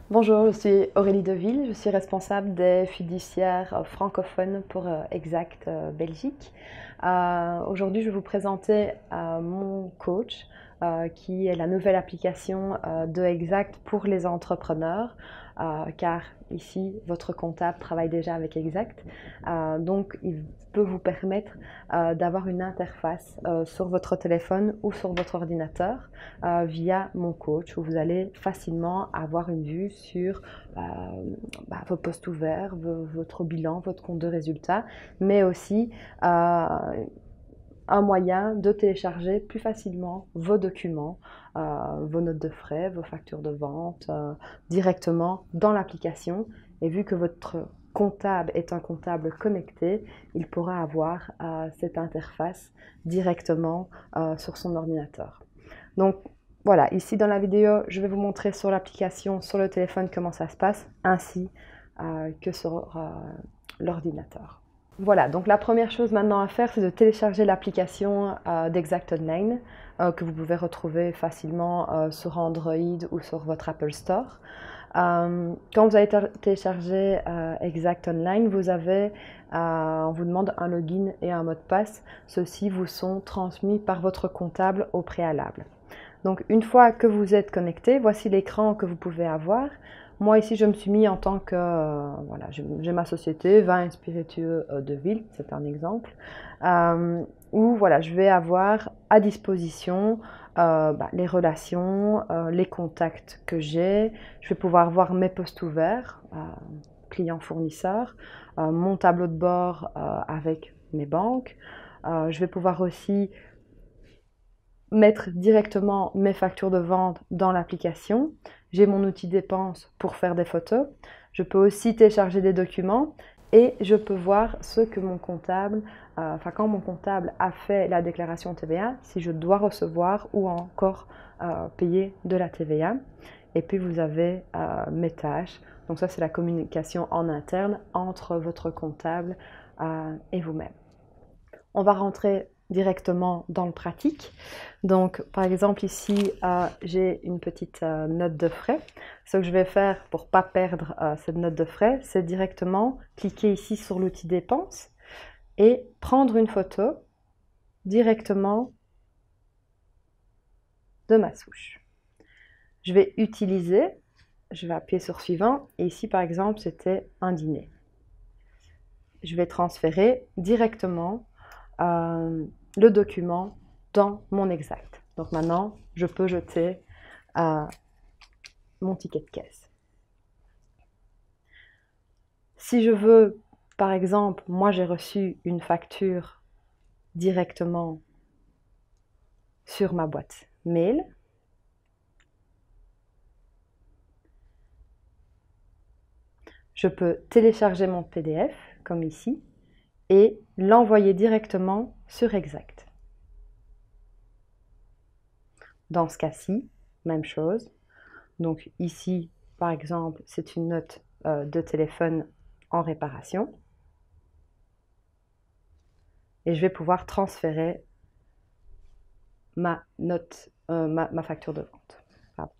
Bonjour, je suis Aurélie Deville, je suis responsable des fiduciaires francophones pour Exact Belgique. Aujourd'hui, je vais vous présenter mon coach, qui est la nouvelle application de Exact pour les entrepreneurs, car ici, votre comptable travaille déjà avec Exact. Donc, il peut vous permettre d'avoir une interface sur votre téléphone ou sur votre ordinateur via mon coach, où vous allez facilement avoir une vue sur vos postes ouverts, votre bilan, votre compte de résultats, mais aussi un moyen de télécharger plus facilement vos documents, vos notes de frais, vos factures de vente directement dans l'application. Et vu que votre comptable est un comptable connecté, il pourra avoir cette interface directement sur son ordinateur. Donc voilà, ici dans la vidéo, je vais vous montrer sur l'application, sur le téléphone, comment ça se passe, ainsi que sur l'ordinateur. Voilà, donc la première chose maintenant à faire, c'est de télécharger l'application d'Exact Online que vous pouvez retrouver facilement sur Android ou sur votre Apple Store. Quand vous avez téléchargé Exact Online, on vous demande un login et un mot de passe. Ceux-ci vous sont transmis par votre comptable au préalable. Donc une fois que vous êtes connecté, voici l'écran que vous pouvez avoir. Moi ici je me suis mis en tant que, voilà, j'ai ma société, Vin et Spiritueux de Ville, c'est un exemple, où voilà, je vais avoir à disposition les relations, les contacts que j'ai, je vais pouvoir voir mes postes ouverts, clients-fournisseurs, mon tableau de bord avec mes banques, je vais pouvoir aussi mettre directement mes factures de vente dans l'application. J'ai mon outil dépenses pour faire des photos. Je peux aussi télécharger des documents et je peux voir ce que mon comptable, quand mon comptable a fait la déclaration TVA, si je dois recevoir ou encore payer de la TVA. Et puis vous avez mes tâches. Donc ça, c'est la communication en interne entre votre comptable et vous-même. On va rentrer directement dans le pratique. Donc, par exemple, ici, j'ai une petite note de frais. Ce que je vais faire pour ne pas perdre cette note de frais, c'est directement cliquer ici sur l'outil dépenses et prendre une photo directement de ma souche. Je vais appuyer sur suivant, et ici, par exemple, c'était un dîner. Je vais transférer directement le document dans mon Exact. Donc maintenant, je peux jeter mon ticket de caisse. Si je veux, par exemple, moi j'ai reçu une facture directement sur ma boîte mail, je peux télécharger mon PDF, comme ici, et l'envoyer directement sur Exact. Dans ce cas-ci, même chose. Donc ici, par exemple, c'est une note de téléphone en réparation. Et je vais pouvoir transférer ma facture de vente. Pardon.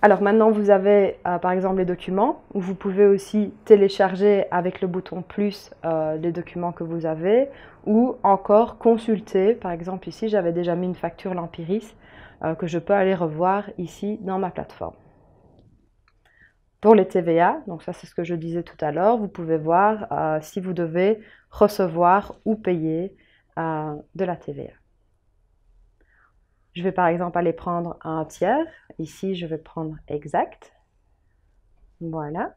Alors maintenant, vous avez par exemple les documents, où vous pouvez aussi télécharger avec le bouton plus les documents que vous avez, ou encore consulter. Par exemple ici, j'avais déjà mis une facture Lampiris que je peux aller revoir ici dans ma plateforme. Pour les TVA, donc ça c'est ce que je disais tout à l'heure, vous pouvez voir si vous devez recevoir ou payer de la TVA. Je vais par exemple aller prendre un tiers. Ici, je vais prendre Exact. Voilà.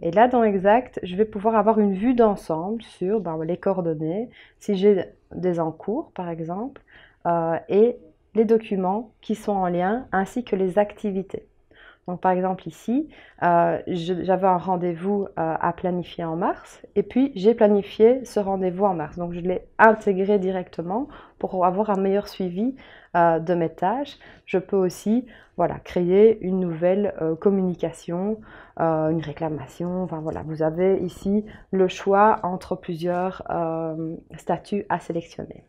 Et là, dans Exact, je vais pouvoir avoir une vue d'ensemble sur les coordonnées, si j'ai des encours par exemple, et les documents qui sont en lien, ainsi que les activités. Donc par exemple ici, j'avais un rendez-vous à planifier en mars et puis j'ai planifié ce rendez-vous en mars. Donc je l'ai intégré directement pour avoir un meilleur suivi de mes tâches. Je peux aussi créer une nouvelle communication, une réclamation. Enfin voilà, vous avez ici le choix entre plusieurs statuts à sélectionner.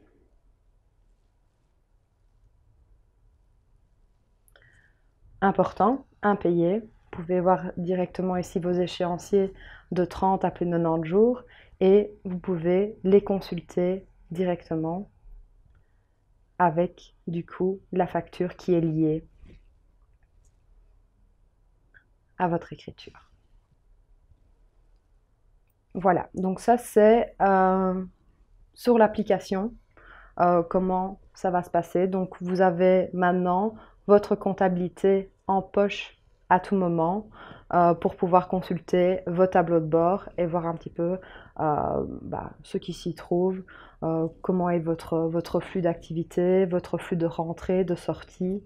important, impayé. Vous pouvez voir directement ici vos échéanciers de 30 à plus de 90 jours et vous pouvez les consulter directement avec du coup la facture qui est liée à votre écriture. Voilà, donc ça c'est sur l'application comment ça va se passer. Donc vous avez maintenant votre comptabilité en poche à tout moment pour pouvoir consulter vos tableaux de bord et voir un petit peu ce qui s'y trouve, comment est votre flux d'activité, votre flux de rentrée, de sortie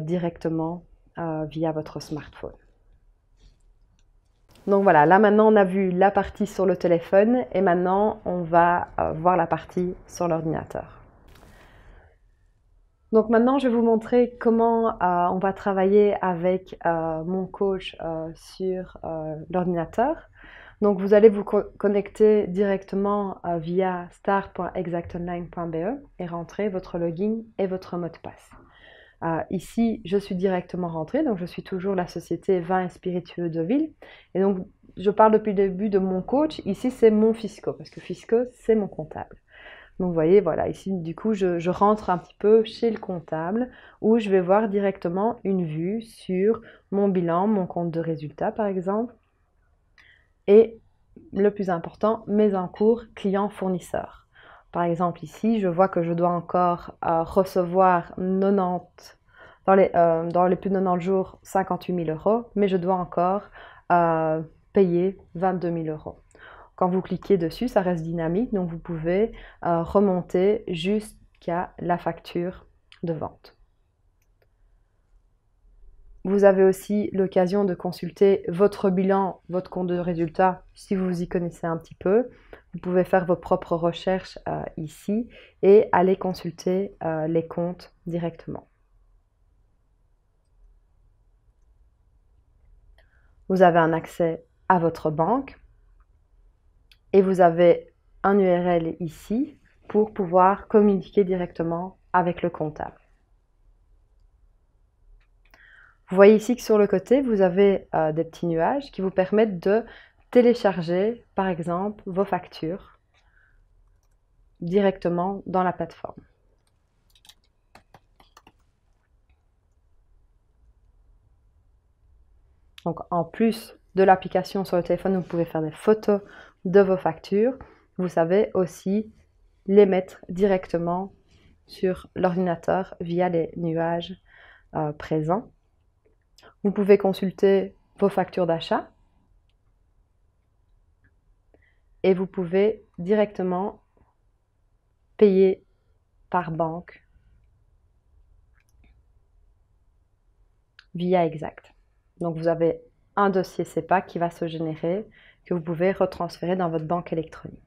directement via votre smartphone. Donc voilà, là maintenant on a vu la partie sur le téléphone et maintenant on va voir la partie sur l'ordinateur. Donc maintenant je vais vous montrer comment on va travailler avec mon coach sur l'ordinateur. Donc vous allez vous connecter directement via star.exactonline.be et rentrer votre login et votre mot de passe. Ici, je suis directement rentrée, donc je suis toujours la société Vins et Spiritueux Deauville. Et donc, je parle depuis le début de mon coach. Ici, c'est mon fisco, parce que fisco, c'est mon comptable. Donc, vous voyez, voilà, ici, du coup, je rentre un petit peu chez le comptable, où je vais voir directement une vue sur mon bilan, mon compte de résultat, par exemple. Et le plus important, mes encours clients-fournisseurs. Par exemple, ici, je vois que je dois encore recevoir 90, dans les plus de 90 jours, 58 000 €, mais je dois encore payer 22 000 €. Quand vous cliquez dessus, ça reste dynamique, donc vous pouvez remonter jusqu'à la facture de vente. Vous avez aussi l'occasion de consulter votre bilan, votre compte de résultat, si vous y connaissez un petit peu. Vous pouvez faire vos propres recherches ici et aller consulter les comptes directement. Vous avez un accès à votre banque et vous avez un URL ici pour pouvoir communiquer directement avec le comptable. Vous voyez ici que sur le côté, vous avez des petits nuages qui vous permettent de télécharger, par exemple, vos factures directement dans la plateforme. Donc, en plus de l'application sur le téléphone, vous pouvez faire des photos de vos factures. Vous savez aussi les mettre directement sur l'ordinateur via les nuages présents. Vous pouvez consulter vos factures d'achat et vous pouvez directement payer par banque via Exact. Donc vous avez un dossier SEPA qui va se générer, que vous pouvez retransférer dans votre banque électronique.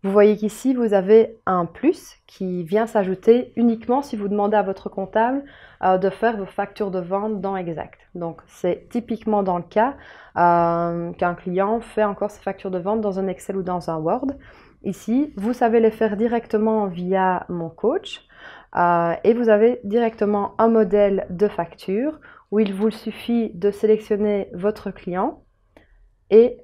Vous voyez qu'ici, vous avez un plus qui vient s'ajouter uniquement si vous demandez à votre comptable de faire vos factures de vente dans Exact. Donc, c'est typiquement dans le cas qu'un client fait encore ses factures de vente dans un Excel ou dans un Word. Ici, vous savez les faire directement via mon coach et vous avez directement un modèle de facture où il vous suffit de sélectionner votre client et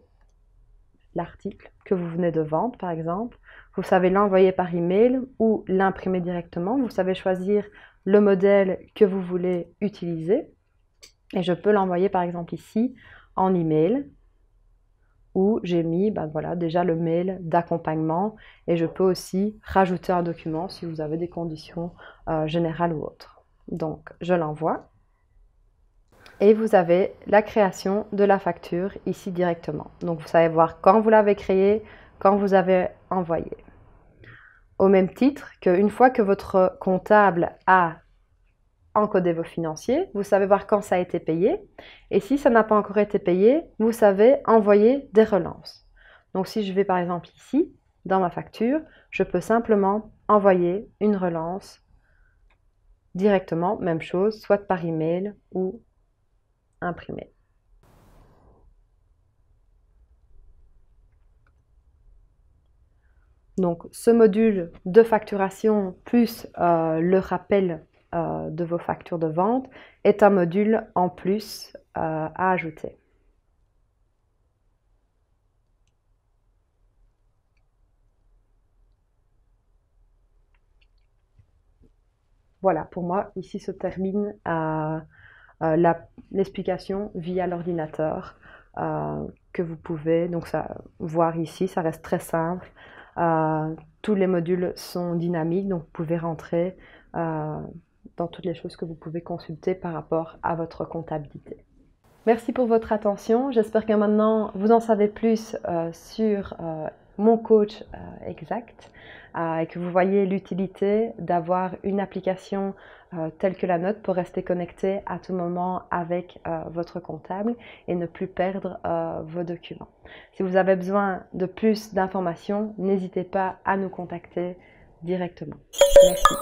l'article que vous venez de vendre, par exemple. Vous savez l'envoyer par email ou l'imprimer directement. Vous savez choisir le modèle que vous voulez utiliser. Et je peux l'envoyer, par exemple, ici, en email, où j'ai mis voilà, déjà le mail d'accompagnement. Et je peux aussi rajouter un document si vous avez des conditions générales ou autres. Donc, je l'envoie. Et vous avez la création de la facture ici directement. Donc, vous savez voir quand vous l'avez créée, quand vous avez envoyé. Au même titre qu'une fois que votre comptable a encodé vos financiers, vous savez voir quand ça a été payé. Et si ça n'a pas encore été payé, vous savez envoyer des relances. Donc, si je vais par exemple ici, dans ma facture, je peux simplement envoyer une relance directement, même chose, soit par email ou imprimé. Donc ce module de facturation plus le rappel de vos factures de vente est un module en plus à ajouter. Voilà, pour moi, ici se termine l'explication via l'ordinateur que vous pouvez donc voir ici. Ça reste très simple. Tous les modules sont dynamiques, donc vous pouvez rentrer dans toutes les choses que vous pouvez consulter par rapport à votre comptabilité. Merci pour votre attention. J'espère que maintenant vous en savez plus sur mon coach exact et que vous voyez l'utilité d'avoir une application telle que la nôtre pour rester connecté à tout moment avec votre comptable et ne plus perdre vos documents. Si vous avez besoin de plus d'informations, n'hésitez pas à nous contacter directement. Merci.